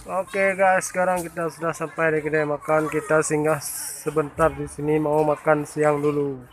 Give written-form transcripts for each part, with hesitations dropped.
Oke guys, sekarang kita sudah sampai di kedai makan. Kita singgah sebentar di sini mau makan siang dulu.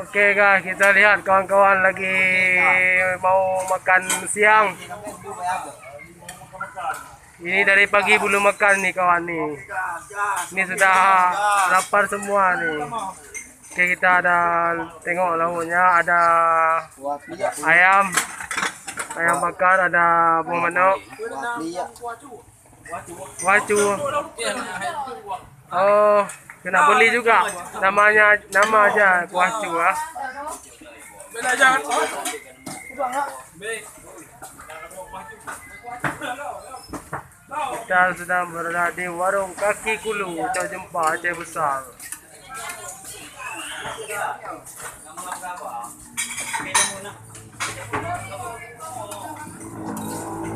Oke guys, kita lihat kawan-kawan lagi mau makan siang. Ini dari pagi belum makan nih kawan nih. Ini sudah lapar semua nih. Oke, kita ada tengok lauknya, ada ayam, ayam bakar, ada buah manuk, wacu. Oh, kena beli juga. Nama aja wacu ah. Kita sedang berada di warung Kaki Kulu, Cau Jempah, Aceh Besar.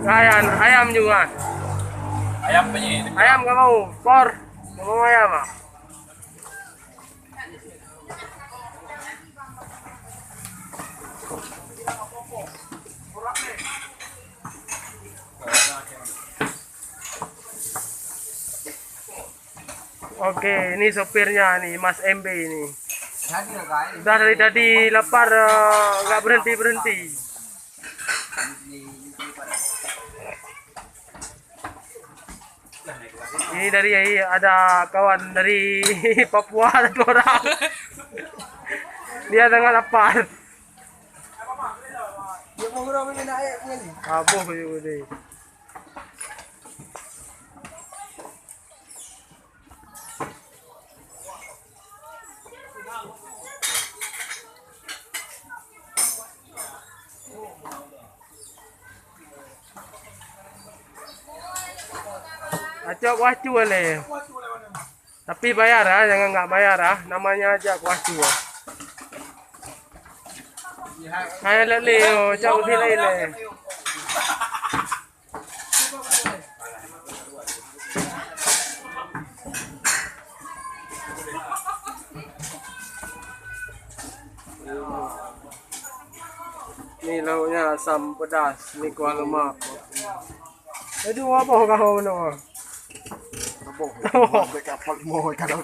Ayam juga. Ayam penyet. Ayam gak mau, por. Gak mau ayam ah. Oke, ini sopirnya nih, Mas MB ini. Sudah dari tadi lapar, nggak berhenti. Ini dari ada kawan dari Papua ada 2 orang. Dia tengah lapar. Abuh juga deh. Acok wacu boleh. Tapi bayar ah, jangan nggak bayar ah. Namanya aja wacu ah. Hai lele, cak uti lele. Ini lauknya asam pedas, ini kuah lemak. Aduh, apa kau mana? Kapal mau kadang